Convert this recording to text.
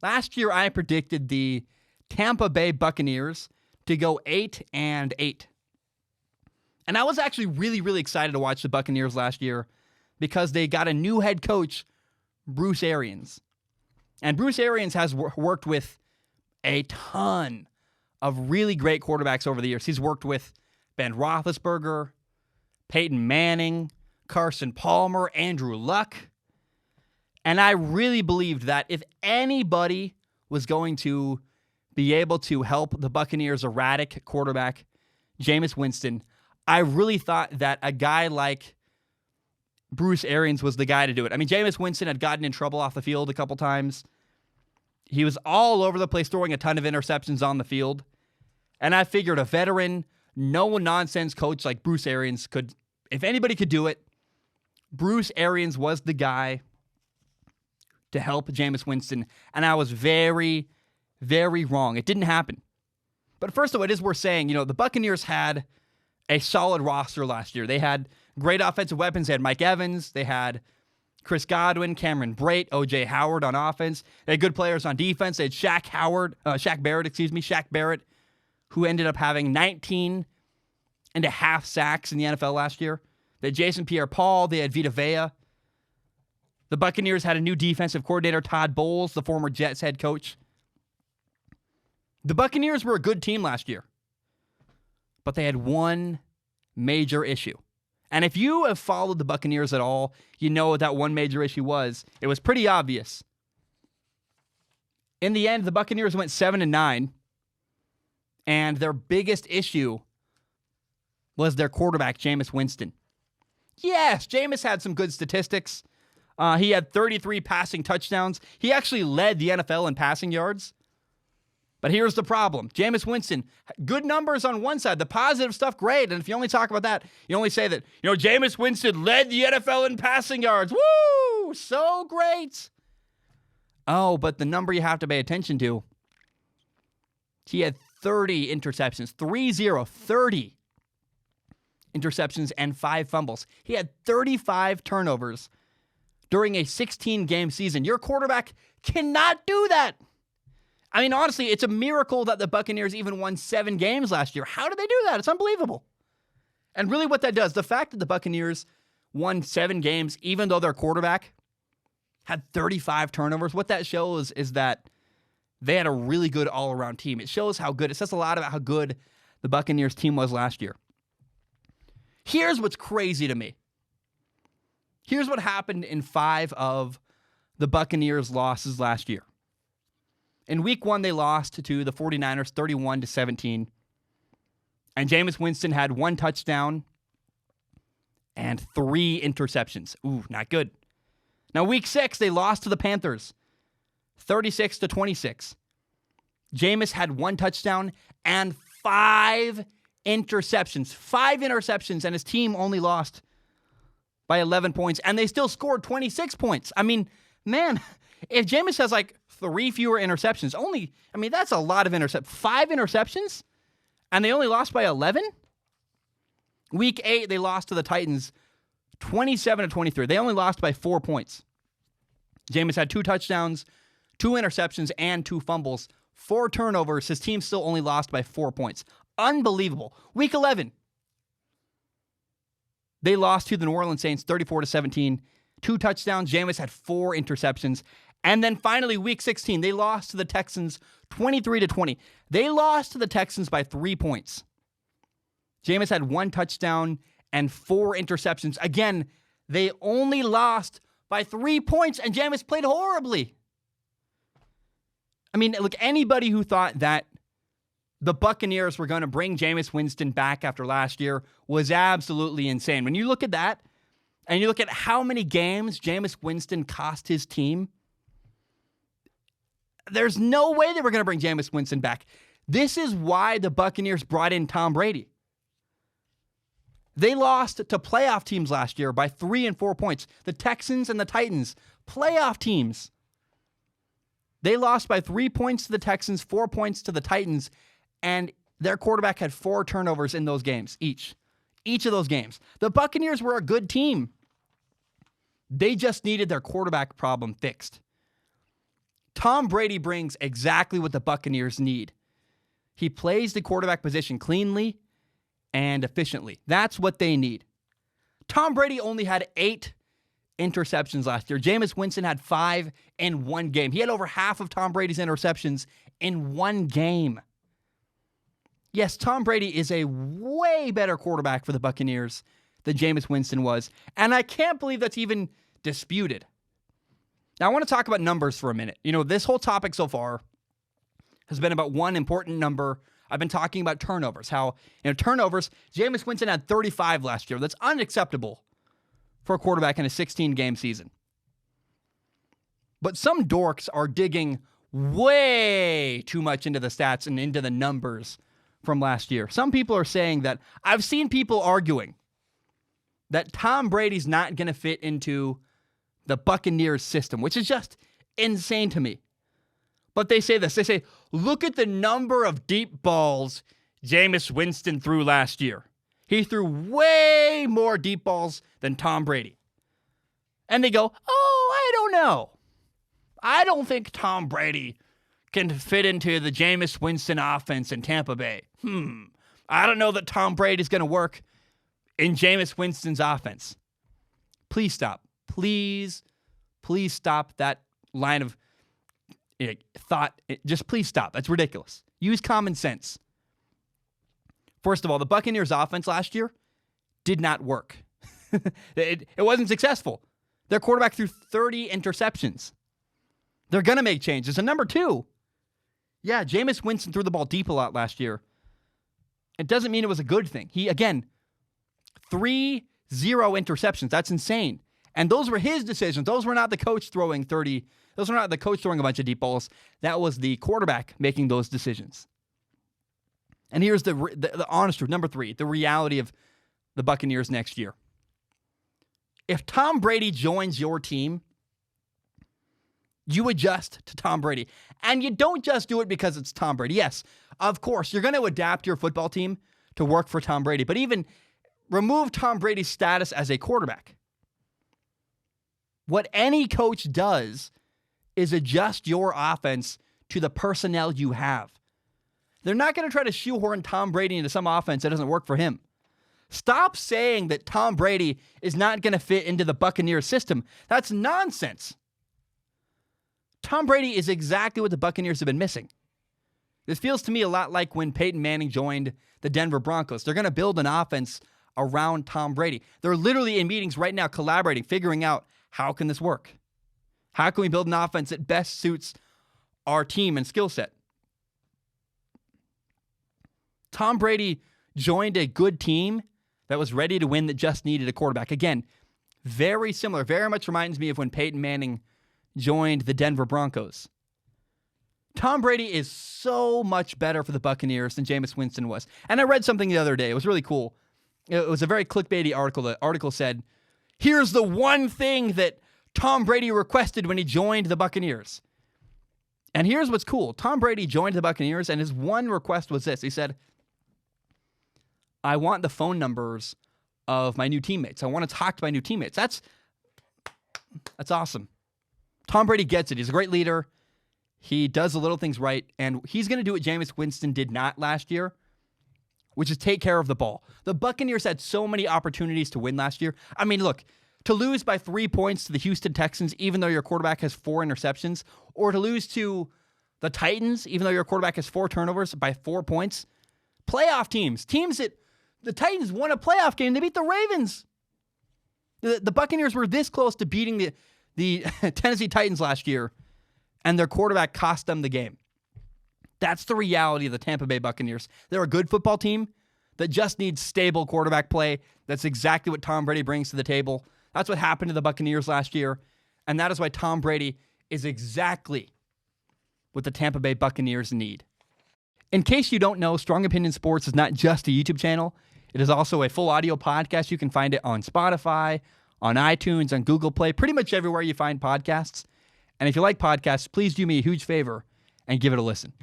Last year, I predicted the Tampa Bay Buccaneers to go 8-8. And I was actually really, really excited to watch the Buccaneers last year because they got a new head coach, Bruce Arians. And Bruce Arians has worked with a ton of really great quarterbacks over the years. He's worked with Ben Roethlisberger, Peyton Manning, Carson Palmer, Andrew Luck. And I really believed that if anybody was going to be able to help the Buccaneers' erratic quarterback, Jameis Winston, I really thought that a guy like Bruce Arians was the guy to do it. I mean, Jameis Winston had gotten in trouble off the field a couple times. He was all over the place throwing a ton of interceptions on the field. And I figured a veteran, no-nonsense coach like Bruce Arians could, if anybody could do it, Bruce Arians was the guy to help Jameis Winston. And I was very, very wrong. It didn't happen. But first of all, it is worth saying, the Buccaneers had a solid roster last year. They had great offensive weapons. They had Mike Evans. They had Chris Godwin, Cameron Brate, O.J. Howard on offense. They had good players on defense. They had Shaq Barrett, who ended up having 19 and a half sacks in the NFL last year. They had Jason Pierre-Paul. They had Vita Vea. The Buccaneers had a new defensive coordinator, Todd Bowles, the former Jets head coach. The Buccaneers were a good team last year, but they had one major issue. And if you have followed the Buccaneers at all, you know what that one major issue was. It was pretty obvious. In the end, the Buccaneers went 7-9, and their biggest issue was their quarterback, Jameis Winston. Yes, Jameis had some good statistics. He had 33 passing touchdowns. He actually led the NFL in passing yards. But here's the problem. Jameis Winston, good numbers on one side. The positive stuff, great. And if you only talk about that, you only say that, Jameis Winston led the NFL in passing yards. Woo! So great. Oh, but the number you have to pay attention to, he had 30 interceptions, 30 interceptions and 5 fumbles. He had 35 turnovers during a 16-game season. Your quarterback cannot do that. I mean, honestly, it's a miracle that the Buccaneers even won 7 games last year. How did they do that? It's unbelievable. And really what that does, the fact that the Buccaneers won 7 games, even though their quarterback had 35 turnovers, what that shows is that they had a really good all-around team. It shows how good, it says a lot about how good the Buccaneers team was last year. Here's what's crazy to me. Here's what happened in 5 of the Buccaneers' losses last year. In week 1, they lost to the 49ers 31-17. And Jameis Winston had 1 touchdown and 3 interceptions. Ooh, not good. Now, week 6, they lost to the Panthers 36-26. Jameis had 1 touchdown and 5 interceptions. 5 interceptions, and his team only lost by 11 points, and they still scored 26 points. I mean, man, if Jameis has 3 fewer interceptions, that's a lot of interceptions. 5 interceptions, and they only lost by 11? Week 8, they lost to the Titans 27-23. They only lost by 4 points. Jameis had 2 touchdowns, 2 interceptions, and 2 fumbles. 4 turnovers. His team still only lost by 4 points. Unbelievable. Week 11, they lost to the New Orleans Saints 34-17. 2 touchdowns. Jameis had 4 interceptions. And then finally, week 16, they lost to the Texans 23-20. They lost to the Texans by 3 points. Jameis had 1 touchdown and 4 interceptions. Again, they only lost by 3 points, and Jameis played horribly. I mean, look, anybody who thought that the Buccaneers were going to bring Jameis Winston back after last year was absolutely insane. When you look at that, and you look at how many games Jameis Winston cost his team, there's no way they were going to bring Jameis Winston back. This is why the Buccaneers brought in Tom Brady. They lost to playoff teams last year by 3 and 4 points. The Texans and the Titans, playoff teams. They lost by 3 points to the Texans, 4 points to the Titans, and their quarterback had 4 turnovers in those games, each of those games. The Buccaneers were a good team. They just needed their quarterback problem fixed. Tom Brady brings exactly what the Buccaneers need. He plays the quarterback position cleanly and efficiently. That's what they need. Tom Brady only had 8 interceptions last year. Jameis Winston had 5 in one game. He had over half of Tom Brady's interceptions in one game. Yes, Tom Brady is a way better quarterback for the Buccaneers than Jameis Winston was. And I can't believe that's even disputed. Now, I want to talk about numbers for a minute. This whole topic so far has been about one important number. I've been talking about turnovers. How, turnovers, Jameis Winston had 35 last year. That's unacceptable for a quarterback in a 16-game season. But some dorks are digging way too much into the stats and into the numbers from last year. Some people are saying that, I've seen people arguing that Tom Brady's not going to fit into the Buccaneers system, which is just insane to me. But they say this. They say, look at the number of deep balls Jameis Winston threw last year. He threw way more deep balls than Tom Brady. And they go, I don't know. I don't think Tom Brady can fit into the Jameis Winston offense in Tampa Bay. I don't know that Tom Brady's going to work in Jameis Winston's offense. Please stop. Please stop that line of thought. Just please stop. That's ridiculous. Use common sense. First of all, the Buccaneers' offense last year did not work. It wasn't successful. Their quarterback threw 30 interceptions. They're going to make changes. And number 2, Jameis Winston threw the ball deep a lot last year. It doesn't mean it was a good thing. He, again, 3-0 interceptions. That's insane. And those were his decisions. Those were not the coach throwing 30. Those were not the coach throwing a bunch of deep balls. That was the quarterback making those decisions. And here's the honest truth. Number 3, the reality of the Buccaneers next year. If Tom Brady joins your team, you adjust to Tom Brady. And you don't just do it because it's Tom Brady. Yes, of course, you're going to adapt your football team to work for Tom Brady. But even remove Tom Brady's status as a quarterback. What any coach does is adjust your offense to the personnel you have. They're not going to try to shoehorn Tom Brady into some offense that doesn't work for him. Stop saying that Tom Brady is not going to fit into the Buccaneers system. That's nonsense. Tom Brady is exactly what the Buccaneers have been missing. This feels to me a lot like when Peyton Manning joined the Denver Broncos. They're going to build an offense around Tom Brady. They're literally in meetings right now collaborating, figuring out how can this work? How can we build an offense that best suits our team and skill set? Tom Brady joined a good team that was ready to win that just needed a quarterback. Again, very similar. Very much reminds me of when Peyton Manning joined the Denver Broncos. Tom Brady is so much better for the Buccaneers than Jameis Winston was. And I read something the other day. It was really cool. It was a very clickbaity article. The article said, here's the one thing that Tom Brady requested when he joined the Buccaneers. And here's what's cool. Tom Brady joined the Buccaneers, and his one request was this. He said, I want the phone numbers of my new teammates. I want to talk to my new teammates. That's awesome. Tom Brady gets it. He's a great leader. He does the little things right, and he's going to do what Jameis Winston did not last year, which is take care of the ball. The Buccaneers had so many opportunities to win last year. I mean, look, to lose by 3 points to the Houston Texans, even though your quarterback has 4 interceptions, or to lose to the Titans, even though your quarterback has 4 turnovers by 4 points. Playoff teams that the Titans won a playoff game. They beat the Ravens. The Buccaneers were this close to beating the Tennessee Titans last year, and their quarterback cost them the game. That's the reality of the Tampa Bay Buccaneers. They're a good football team that just needs stable quarterback play. That's exactly what Tom Brady brings to the table. That's what happened to the Buccaneers last year, and that is why Tom Brady is exactly what the Tampa Bay Buccaneers need. In case you don't know, Strong Opinion Sports is not just a YouTube channel. It is also a full audio podcast. You can find it on Spotify, on iTunes, on Google Play, pretty much everywhere you find podcasts. And if you like podcasts, please do me a huge favor and give it a listen.